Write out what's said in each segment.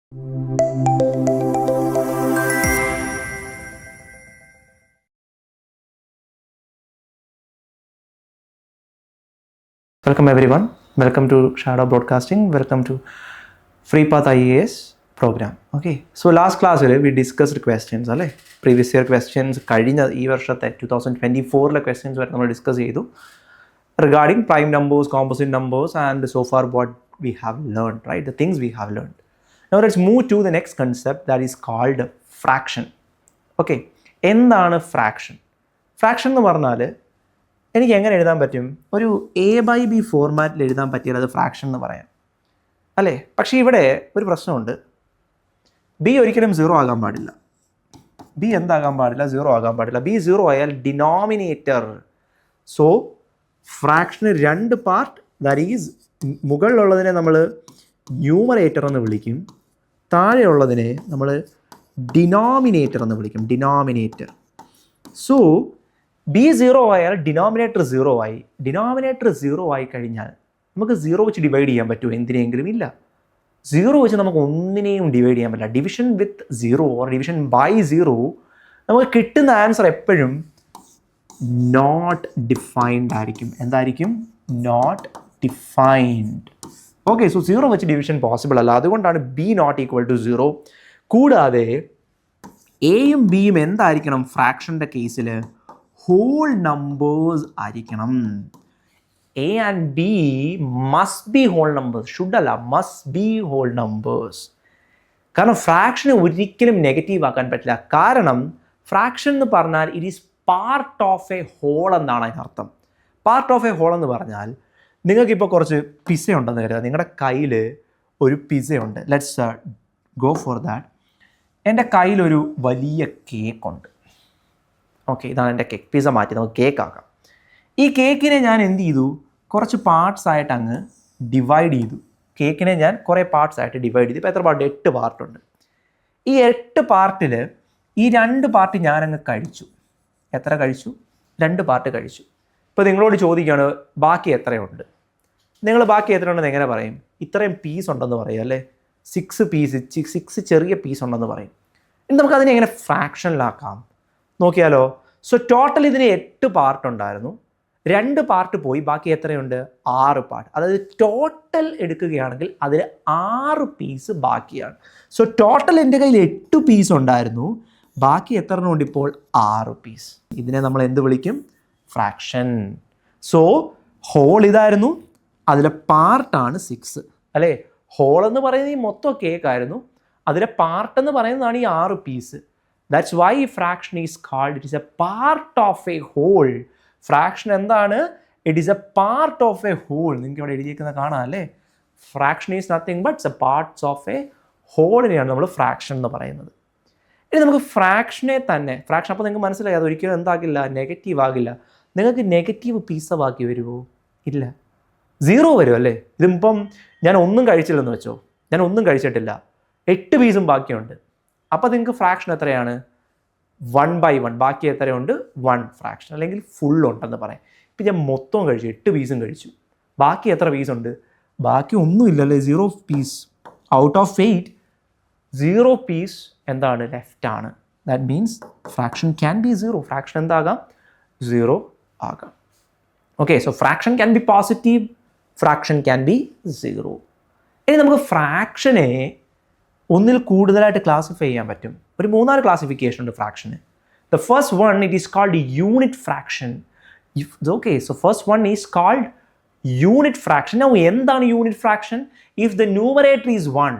Welcome everyone. Welcome to Shadow Broadcasting. Welcome to Free Path IAS program. Okay. So last class we discussed questions. Previous year questions. ഈ വർഷത്തെ 2024 questions വരെ നമ്മൾ discuss ചെയ്തു regarding prime numbers, composite numbers, and so far what we have learned, right? The things we have learned. Now let's move to the next concept that is called fraction. Okay. എന്താണ് fraction? Fraction എന്ന് പറഞ്ഞാൽ എനിക്ക് എങ്ങനെ എഴുതാൻ പറ്റും? ഒരു A/B ഫോർമാറ്റിൽ എഴുതാൻ പറ്റിയാൽ അത് ഫ്രാക്ഷൻ എന്ന് പറയാം അല്ലേ? പക്ഷേ ഇവിടെ ഒരു പ്രശ്നമുണ്ട്. ബി ഒരിക്കലും 0 ആകാൻ പാടില്ല. ബി എന്താകാൻ പാടില്ല? 0 ആകാൻ പാടില്ല. ബി 0 ആയാൽ ഡിനോമിനേറ്റർ. സോ ഫ്രാക്ഷന് 2 പാർട്ട്, ദാറ്റ് ഈസ് മുകളിലുള്ളതിനെ നമ്മൾ ന്യൂമറേറ്റർ എന്ന് വിളിക്കും, താഴെയുള്ളതിനെ നമ്മൾ ഡിനോമിനേറ്റർ എന്ന് വിളിക്കും. ഡിനോമിനേറ്റർ. സോ ബി 0 ആയാൽ ഡിനോമിനേറ്റർ 0 ആയി. ഡിനോമിനേറ്റർ 0 ആയി കഴിഞ്ഞാൽ നമുക്ക് 0 വെച്ച് ഡിവൈഡ് ചെയ്യാൻ പറ്റുമോ? എന്തിനെങ്കിലും ഇല്ല. 0 വെച്ച് നമുക്ക് ഒന്നിനെയും ഡിവൈഡ് ചെയ്യാൻ പറ്റില്ല. Division with 0 or division by 0 നമുക്ക് കിട്ടുന്ന ആൻസർ എപ്പോഴും നോട്ട് ഡിഫൈൻഡ് ആയിരിക്കും. എന്തായിരിക്കും? Not defined. ഓക്കെ. സോ 0 വെച്ച് ഡിവിഷൻ പോസിബിൾ അല്ല. അതുകൊണ്ടാണ് ബി നോട്ട് ഈക്വൽ ടു 0. കൂടാതെ എയും ബിയും എന്തായിരിക്കണം? ഫ്രാക്ഷൻ്റെ കേസിൽ whole numbers ആയിരിക്കണം. A and B must be whole numbers. should അല്ല, must be whole numbers. കാരണം ഫ്രാക്ഷനെ ഒരിക്കലും നെഗറ്റീവ് ആക്കാൻ പറ്റില്ല. കാരണം ഫ്രാക്ഷൻ എന്ന് പറഞ്ഞാൽ it is part of a whole എന്നാണ് അതിനർത്ഥം. പാർട്ട് ഓഫ് എ ഹോൾ എന്ന് പറഞ്ഞാൽ നിങ്ങൾക്കിപ്പോൾ കുറച്ച് പിസ്സ ഉണ്ടെന്ന് കരുതുക. നിങ്ങളുടെ കയ്യിൽ ഒരു പിസ്സയുണ്ട്. Let's go for that. എൻ്റെ കയ്യിലൊരു വലിയ കേക്കുണ്ട്. ഓക്കെ, ഇതാണ് എൻ്റെ കേക്ക്. പിസ്സ മാറ്റി നമുക്ക് കേക്ക് ആക്കാം. ഈ കേക്കിനെ ഞാൻ എന്ത് ചെയ്തു? കുറച്ച് പാർട്സ് ആയിട്ട് അങ്ങ് ഡിവൈഡ് ചെയ്തു. കേക്കിനെ ഞാൻ കുറേ പാർട്സ് ആയിട്ട് ഡിവൈഡ് ചെയ്തു. ഇപ്പോൾ എത്ര പാർട്ട്? 8 പാർട്ടുണ്ട്. ഈ 8 പാർട്ടിൽ ഈ 2 പാർട്ട് ഞാനങ്ങ് കഴിച്ചു. എത്ര കഴിച്ചു? 2 പാർട്ട് കഴിച്ചു. ഇപ്പോൾ നിങ്ങളോട് ചോദിക്കുകയാണ് ബാക്കി എത്രയുണ്ട്? നിങ്ങൾ ബാക്കി എത്രയുണ്ടെന്ന് എങ്ങനെ പറയും? ഇത്രയും പീസ് ഉണ്ടെന്ന് പറയും അല്ലേ? 6 ചെറിയ പീസ് ഉണ്ടെന്ന് പറയും. ഇനി നമുക്കതിനെ എങ്ങനെ ഫ്രാക്ഷനിലാക്കാം നോക്കിയാലോ? സോ ടോട്ടൽ ഇതിന് 8 പാർട്ട് ഉണ്ടായിരുന്നു. 2 പാർട്ട് പോയി, ബാക്കി എത്രയുണ്ട്? 6 പാർട്ട്. അതായത് ടോട്ടൽ എടുക്കുകയാണെങ്കിൽ അതിൽ 6 പീസ് ബാക്കിയാണ്. സോ ടോട്ടൽ എൻ്റെ കയ്യിൽ 8 പീസ് ഉണ്ടായിരുന്നു. ബാക്കി എത്ര ഉണ്ട് ഇപ്പോൾ? 6 പീസ്. ഇതിനെ നമ്മൾ എന്ത് വിളിക്കും? ഫ്രാക്ഷൻ. സോ ഹോൾ ഇതായിരുന്നു, അതിലെ പാർട്ടാണ് 6 അല്ലേ? ഹോൾ എന്ന് പറയുന്നത് ഈ മൊത്തം കേക്കായിരുന്നു. അതിലെ പാർട്ട് എന്ന് പറയുന്നതാണ് ഈ 6 piece. That's why fraction is called, it is a part of a whole. Fraction എന്താണ്? It is a part of a whole. നിങ്ങൾക്ക് ഇവിടെ എഴുതിയിരിക്കുന്നത് കാണാം അല്ലേ? Fraction is nothing but a parts of a whole-നെയാണ് നമ്മൾ ഫ്രാക്ഷൻ എന്ന് പറയുന്നത്. ഇനി നമുക്ക് ഫ്രാക്ഷനെ തന്നെ ഫ്രാക്ഷൻ, അപ്പോൾ നിങ്ങൾക്ക് മനസ്സിലായി അത് ഒരിക്കലും എന്താകില്ല? നെഗറ്റീവ് ആകില്ല. നിങ്ങൾക്ക് നെഗറ്റീവ് പീസ ബാക്കി വരുമോ? ഇല്ല, 0 വരും അല്ലേ? ഇതിപ്പം ഞാൻ ഒന്നും കഴിച്ചില്ലെന്ന് വെച്ചോ, ഞാൻ ഒന്നും കഴിച്ചിട്ടില്ല, 8 പീസും ബാക്കിയുണ്ട്. അപ്പോൾ നിങ്ങൾക്ക് ഫ്രാക്ഷൻ എത്രയാണ്? 1/1. ബാക്കി എത്രയുണ്ട്? 1 ഫ്രാക്ഷൻ, അല്ലെങ്കിൽ ഫുൾ ഉണ്ടെന്ന് പറയാം. ഇപ്പം ഞാൻ മൊത്തം കഴിച്ചു, 8 പീസും കഴിച്ചു. ബാക്കി എത്ര പീസുണ്ട്? ബാക്കി ഒന്നുമില്ലല്ലേ? 0 പീസ്. ഔട്ട് ഓഫ് 8, 0 പീസ് എന്താണ്? ലെഫ്റ്റ് ആണ്. That means fraction can be 0. ഫ്രാക്ഷൻ എന്താകാം? 0 ആകാം. Okay. So fraction can be positive, fraction can be 0. ഇനി നമുക്ക് ഫ്രാക്ഷനെ ഒന്നിൽ കൂടുതലായിട്ട് ക്ലാസിഫൈ ചെയ്യാൻ പറ്റും. ഒരു 3-4 ക്ലാസിഫിക്കേഷൻ ഉണ്ട് ഫ്രാക്ഷന്. The first one, it is called unit fraction. Okay. So first one is called unit fraction. എന്താണ് unit fraction? If the numerator is 1,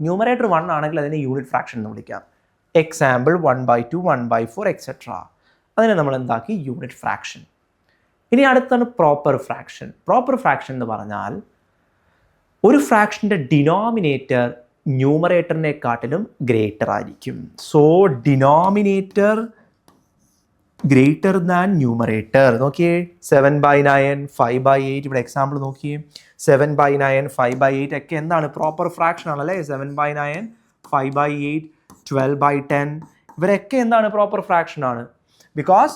numerator 1 ആണെങ്കിൽ അതിനെ യൂണിറ്റ് ഫ്രാക്ഷൻ എന്ന് വിളിക്കാം. Example 1/2, 1/4 etcetera. അതിനെ നമ്മൾ എന്താക്കി? Unit fraction. ഇനി അടുത്താണ് പ്രോപ്പർ ഫ്രാക്ഷൻ. പ്രോപ്പർ ഫ്രാക്ഷൻ എന്ന് പറഞ്ഞാൽ ഒരു ഫ്രാക്ഷൻ്റെ ഡിനോമിനേറ്റർ ന്യൂമറേറ്ററിനെക്കാട്ടിലും ഗ്രേറ്റർ ആയിരിക്കും. So denominator greater than numerator. നോക്കിയേ, 7/9, 5/8. ഇവിടെ എക്സാമ്പിൾ നോക്കിയേ, 7/9, 5/8 ഒക്കെ എന്താണ്? പ്രോപ്പർ ഫ്രാക്ഷൻ ആണല്ലേ? 7/9, 5/8, 12/10 ഇവരൊക്കെ എന്താണ്? പ്രോപ്പർ ഫ്രാക്ഷൻ ആണ്. ബിക്കോസ്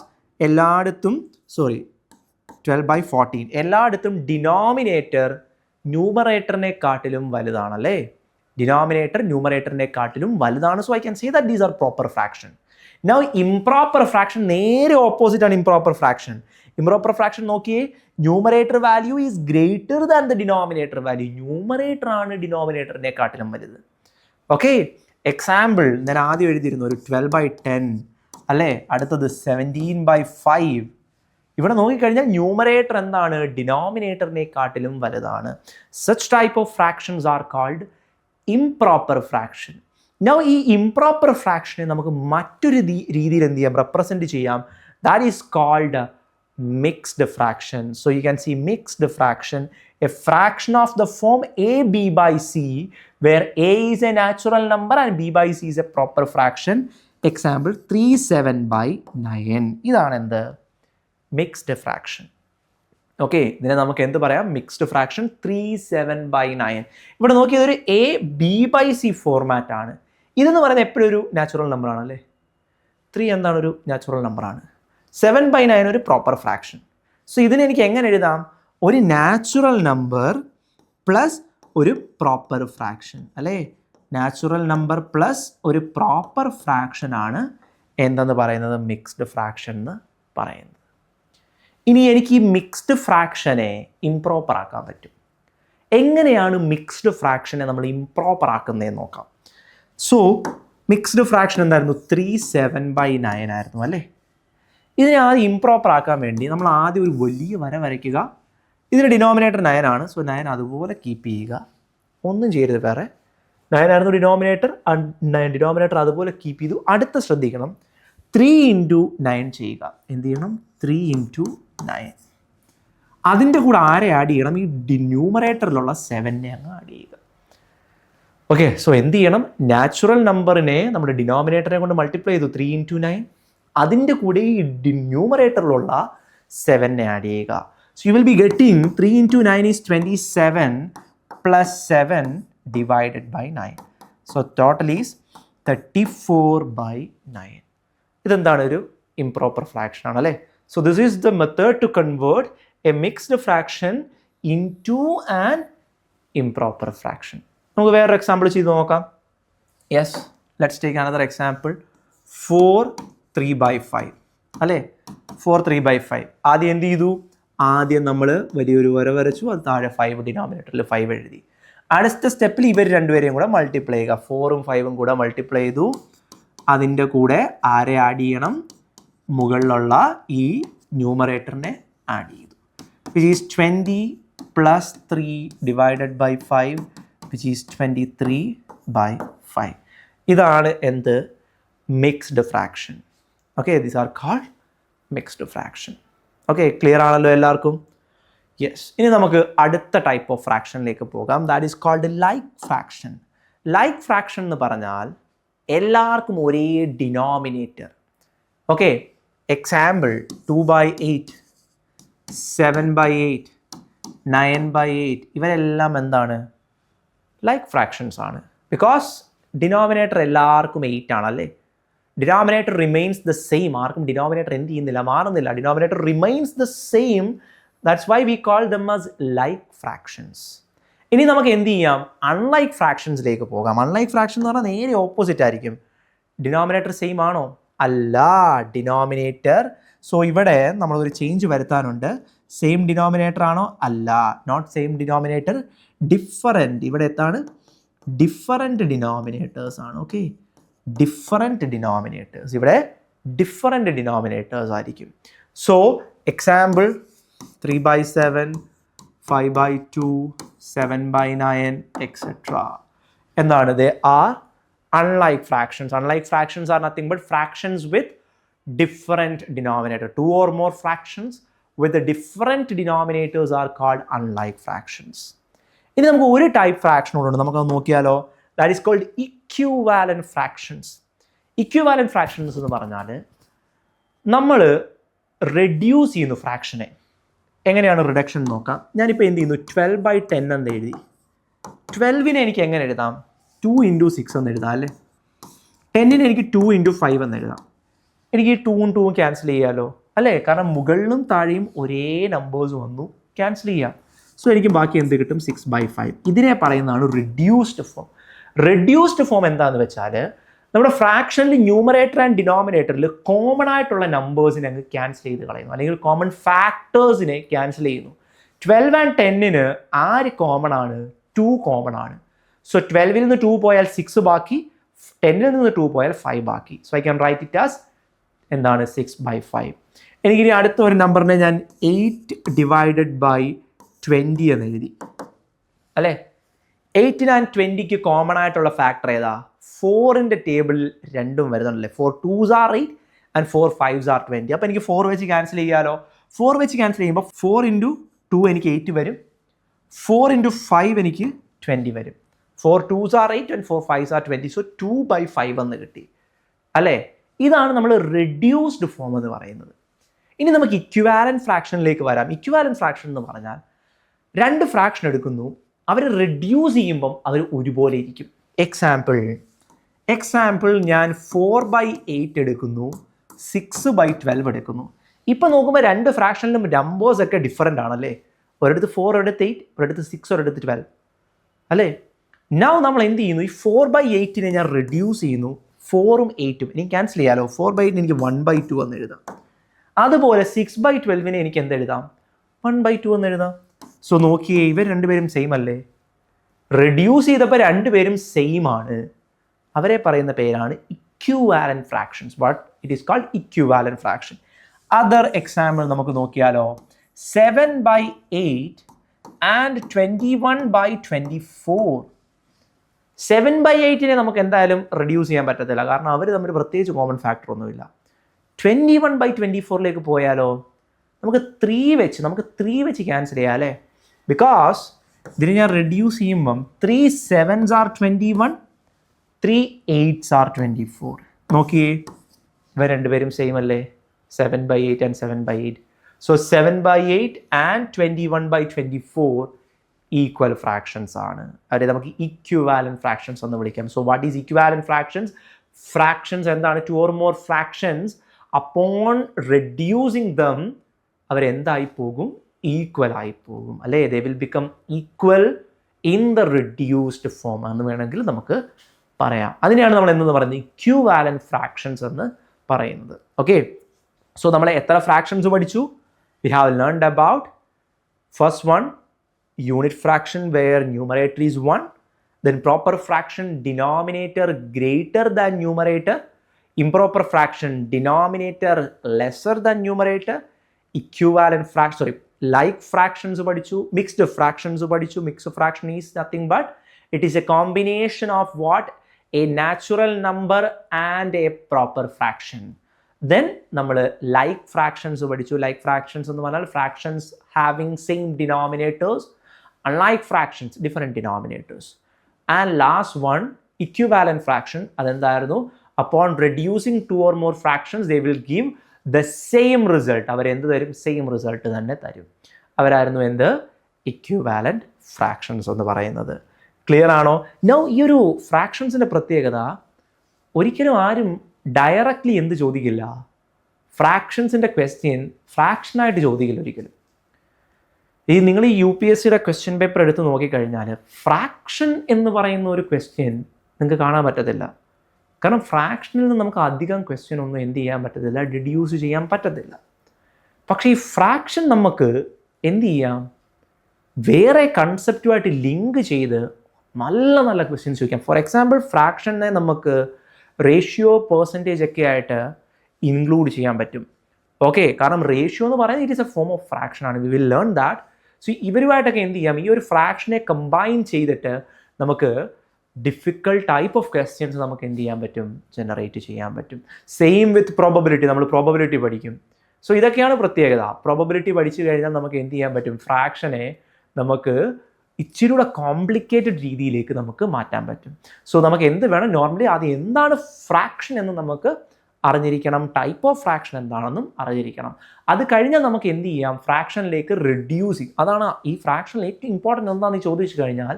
എല്ലായിടത്തും 12/14 എല്ലായിടത്തും ഡിനോമിനേറ്റർ ന്യൂമറേറ്ററിനെക്കാട്ടിലും വലുതാണല്ലേ? ഡിനോമിനേറ്റർ ന്യൂമറേറ്ററിനെക്കാട്ടിലും വലുതാണ്. So I can say that these are proper fraction. Now improper fraction നേരെ ഓപ്പോസിറ്റ് ആണ് ഇംപ്രോപ്പർ ഫ്രാക്ഷൻ. ഇംപ്രോപ്പർ ഫ്രാക്ഷൻ നോക്കിയേ, numerator value is greater than the denominator value. Numerator ആണ് ഡിനോമിനേറ്ററിനെക്കാട്ടിലും വലുത്. Okay, example ഞാൻ ആദ്യം എഴുതിയിരുന്നു ഒരു 12/10 അല്ലേ, അടുത്തത് 17/5. ഇവിടെ നോക്കിക്കഴിഞ്ഞാൽ ന്യൂമറേറ്റർ എന്താണ്, ഡിനോമിനേറ്ററിനെക്കാട്ടിലും വലുതാണ്. Such type of fractions are called improper fraction. Now ഈ ഇംപ്രോപ്പർ ഫ്രാക്ഷനെ നമുക്ക് മറ്റൊരു രീതിയിൽ എന്ത് ചെയ്യാം, റെപ്രസെൻറ്റ് ചെയ്യാം. That is called mixed fraction. So you can see mixed fraction, a fraction of the form a/b/c, where a is a natural number and b/c is a proper fraction. Example 3/7/9. ഇതാണ് എന്ത്, mixed fraction. Okay, ഇതിനെ നമുക്ക് എന്ത് പറയാം, mixed fraction 3/7/9. ഇവിടെ നോക്കിയത് ഒരു a/b/c format ആണ്. ഇതെന്ന് പറയുന്നത് എപ്പോഴും ഒരു നാച്ചുറൽ നമ്പർ ആണ് അല്ലേ. 3 എന്താണ്, ഒരു നാച്ചുറൽ നമ്പറാണ്. 7/9 ഒരു പ്രോപ്പർ ഫ്രാക്ഷൻ. സോ ഇതിനെ എനിക്ക് എങ്ങനെ എഴുതാം, ഒരു നാച്ചുറൽ നമ്പർ പ്ലസ് ഒരു പ്രോപ്പർ ഫ്രാക്ഷൻ അല്ലേ. നാച്ചുറൽ നമ്പർ പ്ലസ് ഒരു പ്രോപ്പർ ഫ്രാക്ഷൻ ആണ് എന്തെന്ന് പറയുന്നത്, മിക്സ്ഡ് ഫ്രാക്ഷൻ എന്ന് പറയുന്നത്. ഇനി എനിക്ക് ഈ മിക്സ്ഡ് ഫ്രാക്ഷനെ ഇംപ്രോപ്പർ ആക്കാൻ പറ്റും. എങ്ങനെയാണ് മിക്സ്ഡ് ഫ്രാക്ഷനെ നമ്മൾ ഇംപ്രോപ്പർ ആക്കുന്നതെന്ന് നോക്കാം. സോ മിക്സ്ഡ് ഫ്രാക്ഷൻ എന്തായിരുന്നു, 3/7/9 ആയിരുന്നു അല്ലേ. ഇതിനെ ആദ്യം ഇംപ്രോപ്പർ ആക്കാൻ വേണ്ടി നമ്മൾ ആദ്യം ഒരു വലിയ വര വരയ്ക്കുക. ഇതിന് ഡിനോമിനേറ്റർ 9 ആണ്. സോ 9 അതുപോലെ കീപ്പ് ചെയ്യുക, ഒന്നും ചെയ്യരുത് വേറെ. 9 ആയിരുന്നു ഡിനോമിനേറ്റർ, ഡിനോമിനേറ്റർ അതുപോലെ കീപ്പ് ചെയ്തു. അടുത്ത ശ്രദ്ധിക്കണം, 3 × 9 ചെയ്യുക. എന്ത് ചെയ്യണം, 3 × 9. അതിൻ്റെ കൂടെ ആരെ ആഡ് ചെയ്യണം, ഈ ന്യൂമറേറ്ററിലുള്ള 7നെ അങ്ങ് ആഡ് ചെയ്യുക. ഓക്കെ, സോ എന്ത് ചെയ്യണം, നാച്ചുറൽ നമ്പറിനെ നമ്മുടെ ഡിനോമിനേറ്ററിനെ കൊണ്ട് മൾട്ടിപ്ലൈ ചെയ്തു 3 × 9. അതിൻ്റെ കൂടെ ഈ ന്യൂമറേറ്ററിലുള്ള 7നെ ആഡ് ചെയ്യുക. So you will be getting 3 × 9 is 27 + 7 divided by 9. So total is 34/9. ഇതെന്താണ്, ഒരു ഇംപ്രോപ്പർ ഫ്രാക്ഷൻ ആണ് അല്ലേ. So this is the method to convert a mixed fraction in to an improper fraction. നമുക്ക് വേറൊരു എക്സാമ്പിൾ ചെയ്ത് നോക്കാം. Yes, let's take another example. 4/3/5 അല്ലേ. 4/3/5. ആദ്യം എന്ത് ചെയ്തു, ആദ്യം നമ്മൾ വലിയൊരു വര വരച്ചു, അത് താഴെ 5 ഡിനോമിനേറ്ററിൽ 5 എഴുതി. അടുത്ത സ്റ്റെപ്പിൽ ഇവർ രണ്ടുപേരെയും കൂടെ മൾട്ടിപ്ലൈ ചെയ്യുക. 4ഉം 5ഉം കൂടെ മൾട്ടിപ്ലൈ ചെയ്തു. അതിൻ്റെ കൂടെ ആരെ ആഡ് ചെയ്യണം, മുകളിലുള്ള ഈ ന്യൂമറേറ്ററിനെ ആഡ് ചെയ്തു. Which is 20 + 3 divided by 5 which is 23/5. ഇതാണ് എന്ത്, mixed fraction. Okay, these are called mixed fraction. Okay, clear ആണല്ലോ എല്ലാവർക്കും. യെസ്, ഇനി നമുക്ക് അടുത്ത ടൈപ്പ് ഓഫ് ഫ്രാക്ഷനിലേക്ക് പോകാം. That is called like fraction. Like fraction എന്ന് പറഞ്ഞാൽ എല്ലാവർക്കും ഒരേ ഡിനോമിനേറ്റർ. Okay, example 2/8, 7/8, 9/8. ഇവരെല്ലാം എന്താണ്, ലൈക്ക് ഫ്രാക്ഷൻസ് ആണ്. ബിക്കോസ് ഡിനോമിനേറ്റർ എല്ലാവർക്കും 8 ആണല്ലേ. Denominator remains the same. ആർക്കും ഡിനോമിനേറ്റർ എന്ത് ചെയ്യുന്നില്ല, മാറുന്നില്ല. Denominator remains the same. That's why we call them as like fractions. ഇനി നമുക്ക് എന്ത് ചെയ്യാം, അൺലൈക്ക് ഫ്രാക്ഷൻസിലേക്ക് പോകാം. അൺലൈക്ക് ഫ്രാക്ഷൻ എന്ന് പറഞ്ഞാൽ നേരെ ഓപ്പോസിറ്റ് ആയിരിക്കും. ഡിനോമിനേറ്റർ സെയിം ആണോ, അല്ല. ഡിനോമിനേറ്റർ, സോ ഇവിടെ നമ്മളൊരു ചേഞ്ച് വരുത്താനുണ്ട്. സെയിം ഡിനോമിനേറ്റർ ആണോ, അല്ല. Not same denominator, different. ഇവിടെ എത്താണ്, ഡിഫറൻറ്റ് ഡിനോമിനേറ്റേഴ്സ് ആണ്. Okay, different denominators. ഇവിടെ ഡിഫറൻറ്റ് ഡിനോമിനേറ്റേഴ്സ് ആയിരിക്കും. So example 3/7, 5/2, 7/9 etcetera. എന്താണ്, they are unlike fractions. Unlike fractions are nothing but fractions with different denominator. 2 or more fractions with the different denominators are called unlike fractions. ഇനി നമുക്ക് ഒരു type fraction ഉണ്ട്, നമുക്കത് നോക്കിയാലോ. That is called equivalent fractions. Equivalent fractions എന്ന് പറഞ്ഞാൽ നമ്മൾ reduce ചെയ്യുന്നു ഫ്രാക്ഷനെ. എങ്ങനെയാണ് റിഡക്ഷൻ നോക്കാം. ഞാനിപ്പോൾ എന്ത് ചെയ്യുന്നു, 12/10 എന്ന് എഴുതി. 12നെ എനിക്ക് എങ്ങനെ എഴുതാം, 2 × 6 എന്ന് എഴുതാം അല്ലേ. 10നെ എനിക്ക് 2 × 5 എന്ന് എഴുതാം. എനിക്ക് ഈ 2ഉം 2ഉം ക്യാൻസൽ ചെയ്യാമല്ലോ അല്ലേ, കാരണം മുകളിലും താഴെയും ഒരേ നമ്പേഴ്സ് വന്നു, ക്യാൻസൽ ചെയ്യാം. സോ എനിക്ക് ബാക്കി എന്ത് കിട്ടും, 6/5. ഇതിനെ പറയുന്നതാണ് റിഡ്യൂസ്ഡ് ഫോം. റെഡ്യൂസ്ഡ് ഫോം എന്താണെന്ന് വെച്ചാൽ നമ്മുടെ ഫ്രാക്ഷനിൽ ന്യൂമറേറ്റർ ആൻഡ് ഡിനോമിനേറ്ററിൽ കോമൺ ആയിട്ടുള്ള നമ്പേഴ്സിനെ അങ്ങ് ക്യാൻസൽ ചെയ്ത് കളയുന്നു, അല്ലെങ്കിൽ കോമൺ ഫാക്ടേഴ്സിനെ ക്യാൻസൽ ചെയ്യുന്നു. 12 and 10 ആര് കോമൺ ആണ്? 2 കോമൺ ആണ്. സോ 12 നിന്ന് 2 പോയാൽ 6 ബാക്കി, 10 നിന്ന് 2 പോയാൽ 5 ബാക്കി. So I can write it as എന്താണ് 6/5. എനിക്കിനി അടുത്ത ഒരു നമ്പറിനെ ഞാൻ 8 divided by 20 എന്ന് എഴുതി അല്ലേ. 8 and 20 കോമൺ ആയിട്ടുള്ള ഫാക്ടർ ഏതാ? 4ന്റെ ടേബിളിൽ രണ്ടും വരുന്നുണ്ടല്ലേ. 4 2s are 8 and 4 5s are 20. അപ്പോൾ എനിക്ക് 4 വെച്ച് ക്യാൻസൽ ചെയ്യാലോ. 4 വെച്ച് ക്യാൻസൽ ചെയ്യുമ്പോൾ 4 into 2 എനിക്ക് 8 വരും, 4 into 5 എനിക്ക് 20 വരും. 4 2s are 8 and 4 5s are 20. So 2/5 എന്ന് കിട്ടി അല്ലേ. ഇതാണ് നമ്മൾ റെഡ്യൂസ്ഡ് ഫോം എന്ന് പറയുന്നത്. ഇനി നമുക്ക് ഇക്വിവാലന്റ് ഫ്രാക്ഷനിലേക്ക് വരാം. ഇക്വിവാലന്റ് ഫ്രാക്ഷൻ എന്ന് പറഞ്ഞാൽ രണ്ട് ഫ്രാക്ഷൻ എടുക്കുന്നു, അവർ റെഡ്യൂസ് ചെയ്യുമ്പം അവർ ഒരുപോലെ ഇരിക്കും. എക്സാമ്പിൾ ഞാൻ 4/8 എടുക്കുന്നു, 6/12 എടുക്കുന്നു. ഇപ്പം നോക്കുമ്പോൾ രണ്ട് ഫ്രാക്ഷനിലും നമ്പേഴ്സ് ഒക്കെ ഡിഫറെൻ്റ് ആണല്ലേ. ഒരിടത്ത് 4, ഒരിടത്ത് 8, ഒരിടത്ത് 6, ഒരിടത്ത് 12 അല്ലേ. നൗ നമ്മൾ എന്ത് ചെയ്യുന്നു? ഈ 4/8 ഞാൻ റെഡ്യൂസ് ചെയ്യുന്നു. 4ഉം 8ഉം എനിക്ക് ക്യാൻസൽ ചെയ്യാലോ. 4/8 എനിക്ക് 1/2 എന്ന് എഴുതാം. അതുപോലെ 6/12 എനിക്ക് എന്തെഴുതാം? 1/2 എന്ന് എഴുതാം. സോ നോക്കിയേ, ഇവർ രണ്ടുപേരും സെയിം അല്ലേ. റെഡ്യൂസ് ചെയ്തപ്പോൾ രണ്ടുപേരും സെയിം ആണ്. അവരെ പറയുന്ന പേരാണ് equivalent fractions. But it is called equivalent fraction. Other example നമുക്ക് നോക്കിയാലോ. 7/8 and 21/24. 7/8 നമുക്ക് എന്തായാലും റെഡ്യൂസ് ചെയ്യാൻ പറ്റത്തില്ല, കാരണം അവർ തമ്മിൽ പ്രത്യേകിച്ച് കോമൺ ഫാക്ടർ ഒന്നുമില്ല. 21/24 പോയാലോ നമുക്ക് 3 വെച്ച് ക്യാൻസൽ ചെയ്യാം അല്ലേ. ബിക്കോസ് ഇതിന് ഞാൻ റെഡ്യൂസ് ചെയ്യുമ്പം 3 7s are 21, 3 8s are 24. നോക്കിയേ, ഇവ രണ്ടുപേരും സെയിം അല്ലേ. 7/8 and 7/8. So 7/8 and 21/24 equal fractions ആണ്. അതായത് നമുക്ക് ഇക്വിവാലന്റ് ഫ്രാക്ഷൻസ് എന്ന് വിളിക്കാം. So what is equivalent fractions? Fractions എന്താണ്? 2 or more fractions upon reducing them അവരെന്തായി പോകും? ഈക്വൽ ആയി പോകും അല്ലേ. They will become equal in the reduced form എന്ന് വേണമെങ്കിൽ നമുക്ക് പറയാം. അതിനെയാണ് നമ്മൾ എന്തെന്ന് പറയുന്നത്? ഇക്വിവാലന്റ് ഫ്രാക്ഷൻസ് എന്ന് പറയുന്നത്. ഓക്കെ, സോ നമ്മൾ എത്ര ഫ്രാക്ഷൻസ് പഠിച്ചു? We have learned about first one, unit fraction where numerator is 1, then proper fraction denominator greater than numerator, improper fraction denominator lesser than numerator, equivalent fraction like fractions പഠിച്ചു, mixed fractions പഠിച്ചു. mixed fraction is nothing but it is a combination of what? A natural number and a proper fraction. Then നമ്മൾ like fractions പഠിച്ചു. like fractions എന്ന് പറഞ്ഞാൽ fractions having same denominators, unlike fractions different denominators. And last one, equivalent fraction. അതെന്തായിരുന്നു? upon reducing 2 or more fractions they will give the same result. അവർ എന്ത് തരും? Same result തന്നെ തരും. അവരായിരുന്നു എന്ത്? ഇക്വിവാലന്റ് ഫ്രാക്ഷൻസ് എന്ന് പറയുന്നത്. ക്ലിയർ ആണോ? നൗ ഈ ഒരു ഫ്രാക്ഷൻസിൻ്റെ പ്രത്യേകത, ഒരിക്കലും ആരും ഡയറക്റ്റ്ലി എന്ത് ചോദിക്കില്ല? ഫ്രാക്ഷൻസിൻ്റെ ക്വസ്റ്റ്യൻ ഫ്രാക്ഷനായിട്ട് ചോദിക്കില്ല ഒരിക്കലും. നിങ്ങൾ ഈ UPSCയുടെ ക്വസ്റ്റ്യൻ പേപ്പർ എടുത്ത് നോക്കിക്കഴിഞ്ഞാൽ ഫ്രാക്ഷൻ എന്ന് പറയുന്ന ഒരു ക്വസ്റ്റ്യൻ നിങ്ങൾക്ക് കാണാൻ പറ്റത്തില്ല. കാരണം ഫ്രാക്ഷനിൽ നിന്ന് നമുക്ക് അധികം ക്വസ്റ്റ്യൻ ഒന്നും എന്ത് ചെയ്യാൻ പറ്റത്തില്ല? ഡിഡ്യൂസ് ചെയ്യാൻ പറ്റത്തില്ല. പക്ഷേ ഈ ഫ്രാക്ഷൻ നമുക്ക് എന്ത് ചെയ്യാം? വേറെ കൺസെപ്റ്റുമായിട്ട് ലിങ്ക് ചെയ്ത് നല്ല നല്ല ക്വസ്റ്റ്യൻസ് ചോദിക്കാം. ഫോർ എക്സാമ്പിൾ, ഫ്രാക്ഷനെ നമുക്ക് റേഷ്യോ, പെർസെൻറ്റേജ് ഒക്കെ ആയിട്ട് ഇൻക്ലൂഡ് ചെയ്യാൻ പറ്റും. ഓക്കെ, കാരണം റേഷ്യോ എന്ന് പറയുന്നത് it is a form of fraction ആണ്. We will learn that. So ഇവരുമായിട്ടൊക്കെ എന്ത് ചെയ്യാം? ഈ ഒരു ഫ്രാക്ഷനെ കമ്പൈൻ ചെയ്തിട്ട് നമുക്ക് ഡിഫിക്കൽട്ട് ടൈപ്പ് ഓഫ് ക്വസ്റ്റ്യൻസ് നമുക്ക് എന്ത് ചെയ്യാൻ പറ്റും? ജനറേറ്റ് ചെയ്യാൻ പറ്റും. സെയിം വിത്ത് പ്രോബബിലിറ്റി. നമ്മൾ പ്രോബബിലിറ്റി പഠിക്കും. സോ ഇതൊക്കെയാണ് പ്രത്യേകത. പ്രോബബിലിറ്റി പഠിച്ചു കഴിഞ്ഞാൽ നമുക്ക് എന്ത് ചെയ്യാൻ പറ്റും? ഫ്രാക്ഷനെ നമുക്ക് ഇച്ചിരി കൂടെ കോംപ്ലിക്കേറ്റഡ് രീതിയിലേക്ക് നമുക്ക് മാറ്റാൻ പറ്റും. സോ നമുക്ക് എന്ത് വേണം? നോർമലി അത് എന്താണ് ഫ്രാക്ഷൻ എന്ന് നമുക്ക് അറിഞ്ഞിരിക്കണം. ടൈപ്പ് ഓഫ് ഫ്രാക്ഷൻ എന്താണെന്നും അറിഞ്ഞിരിക്കണം. അത് കഴിഞ്ഞാൽ നമുക്ക് എന്ത് ചെയ്യാം? ഫ്രാക്ഷനിലേക്ക് റെഡ്യൂസ് ചെയ്യും. അതാണ് ഈ ഫ്രാക്ഷനിൽ ഏറ്റവും ഇമ്പോർട്ടൻ്റ് എന്താണെന്ന് ചോദിച്ചു കഴിഞ്ഞാൽ,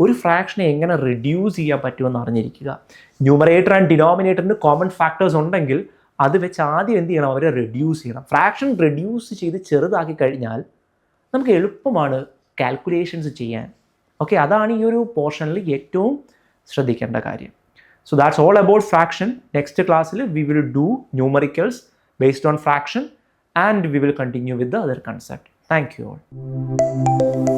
ഒരു ഫ്രാക്ഷനെ എങ്ങനെ റെഡ്യൂസ് ചെയ്യാൻ പറ്റുമെന്ന് അറിഞ്ഞിരിക്കുക. ന്യൂമറേറ്റർ ആൻഡ് ഡിനോമിനേറ്ററിന് കോമൺ ഫാക്ടേഴ്സ് ഉണ്ടെങ്കിൽ അത് വെച്ച് ആദ്യം എന്ത് ചെയ്യണം? അവരെ റെഡ്യൂസ് ചെയ്യണം. ഫ്രാക്ഷൻ റെഡ്യൂസ് ചെയ്ത് ചെറുതാക്കി കഴിഞ്ഞാൽ നമുക്ക് എളുപ്പമാണ് കാൽക്കുലേഷൻസ് ചെയ്യാൻ. ഓക്കെ, അതാണ് ഈ ഒരു പോർഷനിൽ ഏറ്റവും ശ്രദ്ധിക്കേണ്ട കാര്യം. So that's all about fraction. Next class we will do numericals based on fraction and we will continue with the other concept. Thank you all.